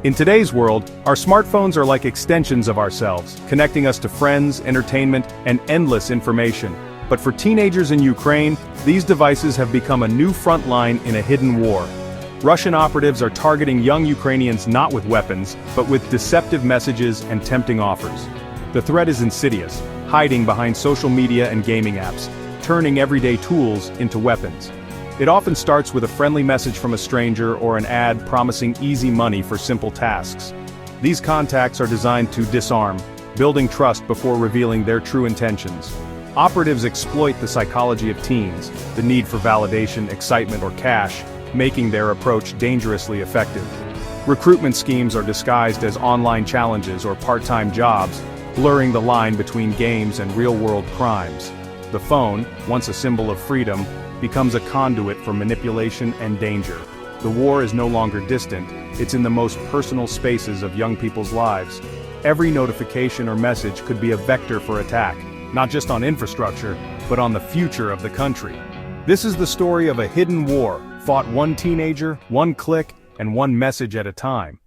In today's world, our smartphones are like extensions of ourselves, connecting us to friends, entertainment, and endless information. But for teenagers in Ukraine, these devices have become a new front line in a hidden war. Russian operatives are targeting young Ukrainians not with weapons, but with deceptive messages and tempting offers. The threat is insidious, hiding behind social media and gaming apps, turning everyday tools into weapons. It often starts with a friendly message from a stranger or an ad promising easy money for simple tasks. These contacts are designed to disarm, building trust before revealing their true intentions. Operatives exploit the psychology of teens, the need for validation, excitement, or cash, making their approach dangerously effective. Recruitment schemes are disguised as online challenges or part-time jobs, blurring the line between games and real-world crimes. The phone, once a symbol of freedom, becomes a conduit for manipulation and danger. The war is no longer distant, it's in the most personal spaces of young people's lives. Every notification or message could be a vector for attack, not just on infrastructure, but on the future of the country. This is the story of a hidden war, fought one teenager, one click, and one message at a time.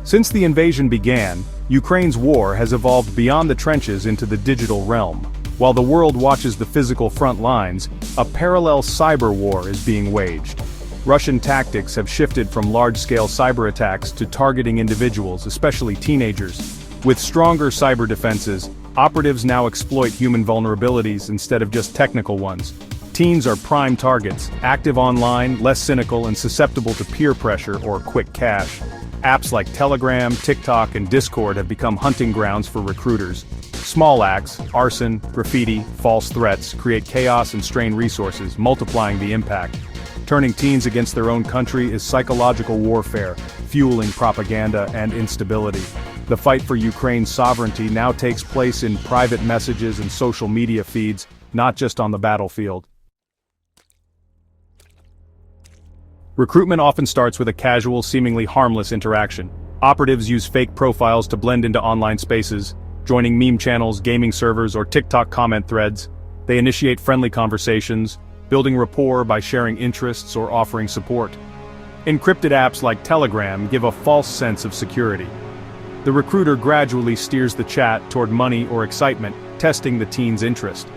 Since the invasion began, Ukraine's war has evolved beyond the trenches into the digital realm. While the world watches the physical front lines, a parallel cyber war is being waged. Russian tactics have shifted from large-scale cyber attacks to targeting individuals, especially teenagers. With stronger cyber defenses, operatives now exploit human vulnerabilities instead of just technical ones. Teens are prime targets, active online, less cynical and susceptible to peer pressure or quick cash. Apps like Telegram, TikTok, and Discord have become hunting grounds for recruiters. Small acts, arson, graffiti, false threats, create chaos and strain resources, multiplying the impact. Turning teens against their own country is psychological warfare, fueling propaganda and instability. The fight for Ukraine's sovereignty now takes place in private messages and social media feeds, not just on the battlefield. Recruitment often starts with a casual, seemingly harmless interaction. Operatives use fake profiles to blend into online spaces, joining meme channels, gaming servers, or TikTok comment threads. They initiate friendly conversations, building rapport by sharing interests or offering support. Encrypted apps like Telegram give a false sense of security. The recruiter gradually steers the chat toward money or excitement, testing the teen's interest.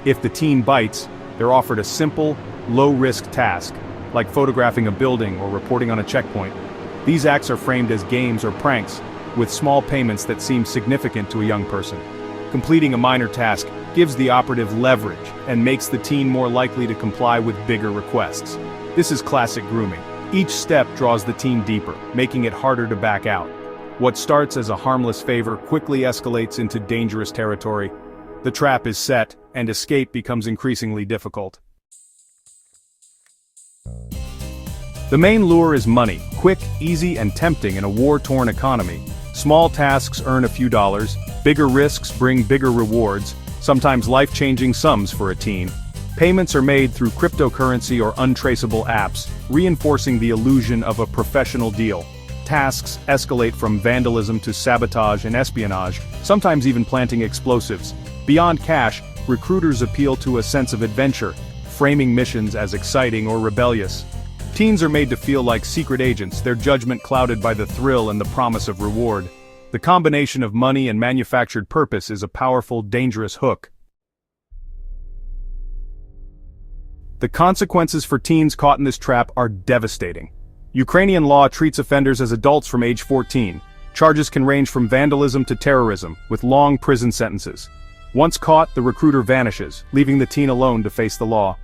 If the teen bites, they're offered a simple, low-risk task, like photographing a building or reporting on a checkpoint. These acts are framed as games or pranks, with small payments that seem significant to a young person. Completing a minor task gives the operative leverage and makes the teen more likely to comply with bigger requests. This is classic grooming. Each step draws the teen deeper, making it harder to back out. What starts as a harmless favor quickly escalates into dangerous territory. The trap is set, and escape becomes increasingly difficult. The main lure is money, quick, easy, and tempting in a war-torn economy. Small tasks earn a few dollars, bigger risks bring bigger rewards, sometimes life-changing sums for a teen. Payments are made through cryptocurrency or untraceable apps, reinforcing the illusion of a professional deal. Tasks escalate from vandalism to sabotage and espionage, sometimes even planting explosives. Beyond cash, recruiters appeal to a sense of adventure, framing missions as exciting or rebellious. Teens are made to feel like secret agents, their judgment clouded by the thrill and the promise of reward. The combination of money and manufactured purpose is a powerful, dangerous hook. The consequences for teens caught in this trap are devastating. Ukrainian law treats offenders as adults from age 14. Charges can range from vandalism to terrorism, with long prison sentences. Once caught, the recruiter vanishes, leaving the teen alone to face the law.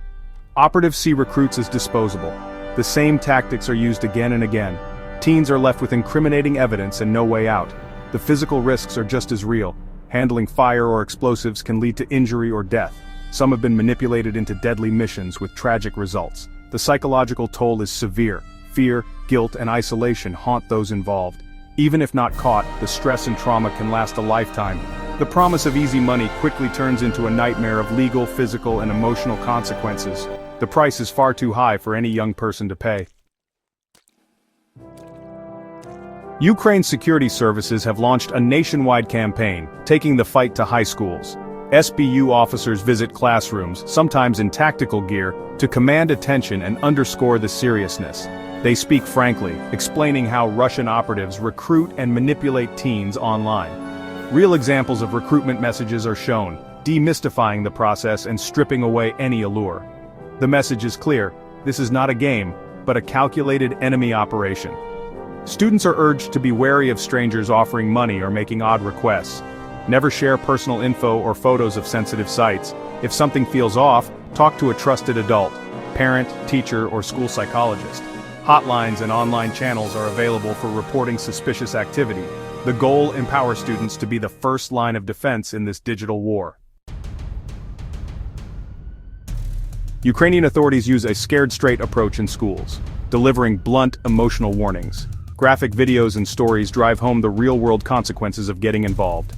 Operatives see recruits as disposable. The same tactics are used again and again. Teens are left with incriminating evidence and no way out. The physical risks are just as real. Handling fire or explosives can lead to injury or death. Some have been manipulated into deadly missions with tragic results. The psychological toll is severe. Fear, guilt, and isolation haunt those involved. Even if not caught, the stress and trauma can last a lifetime. The promise of easy money quickly turns into a nightmare of legal, physical, and emotional consequences. The price is far too high for any young person to pay. Ukraine's security services have launched a nationwide campaign, taking the fight to high schools. SBU officers visit classrooms, sometimes in tactical gear, to command attention and underscore the seriousness. They speak frankly, explaining how Russian operatives recruit and manipulate teens online. Real examples of recruitment messages are shown, demystifying the process and stripping away any allure. The message is clear: this is not a game, but a calculated enemy operation. Students are urged to be wary of strangers offering money or making odd requests. Never share personal info or photos of sensitive sites. If something feels off, talk to a trusted adult, parent, teacher, or school psychologist. Hotlines and online channels are available for reporting suspicious activity. The goal: empower students to be the first line of defense in this digital war. Ukrainian authorities use a scared-straight approach in schools, delivering blunt, emotional warnings. Graphic videos and stories drive home the real-world consequences of getting involved.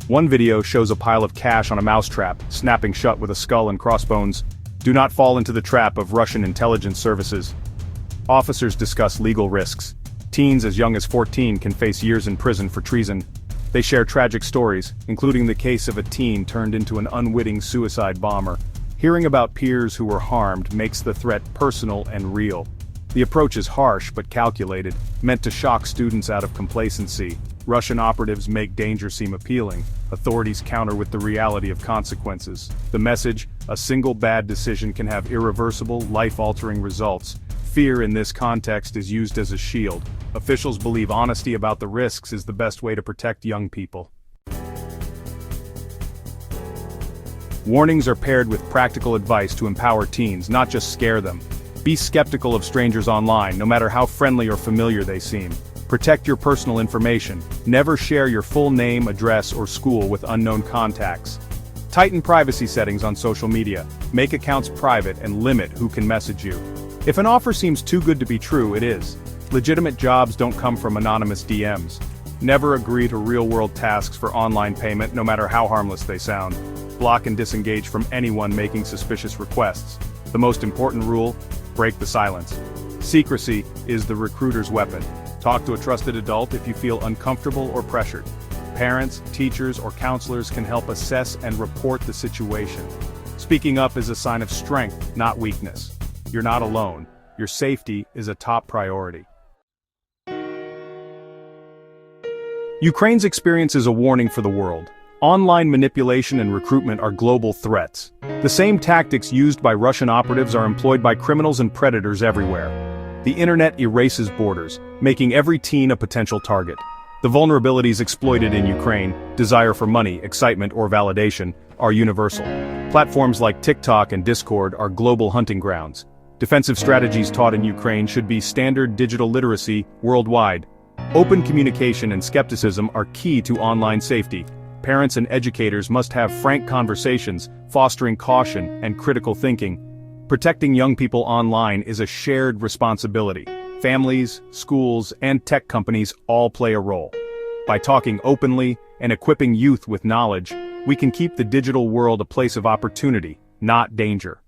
One video shows a pile of cash on a mousetrap, snapping shut with a skull and crossbones. Do not fall into the trap of Russian intelligence services. Officers discuss legal risks. Teens as young as 14 can face years in prison for treason. They share tragic stories, including the case of a teen turned into an unwitting suicide bomber. Hearing about peers who were harmed makes the threat personal and real. The approach is harsh but calculated, meant to shock students out of complacency. Russian operatives make danger seem appealing. Authorities counter with the reality of consequences. The message: a single bad decision can have irreversible, life-altering results. Fear in this context is used as a shield. Officials believe honesty about the risks is the best way to protect young people. Warnings are paired with practical advice to empower teens, not just scare them. Be skeptical of strangers online, no matter how friendly or familiar they seem. Protect your personal information. Never share your full name, address, or school with unknown contacts. Tighten privacy settings on social media. Make accounts private and limit who can message you. If an offer seems too good to be true, it is. Legitimate jobs don't come from anonymous DMs. Never agree to real-world tasks for online payment, no matter how harmless they sound. Block and disengage from anyone making suspicious requests. The most important rule: break the silence. Secrecy is the recruiter's weapon. Talk to a trusted adult if you feel uncomfortable or pressured. Parents, teachers, or counselors can help assess and report the situation. Speaking up is a sign of strength, not weakness. You're not alone. Your safety is a top priority. Ukraine's experience is a warning for the world. Online manipulation and recruitment are global threats. The same tactics used by Russian operatives are employed by criminals and predators everywhere. The internet erases borders, making every teen a potential target. The vulnerabilities exploited in Ukraine, desire for money, excitement, or validation, are universal. Platforms like TikTok and Discord are global hunting grounds. Defensive strategies taught in Ukraine should be standard digital literacy worldwide. Open communication and skepticism are key to online safety. Parents and educators must have frank conversations, fostering caution and critical thinking. Protecting young people online is a shared responsibility. Families, schools, and tech companies all play a role. By talking openly and equipping youth with knowledge, we can keep the digital world a place of opportunity, not danger.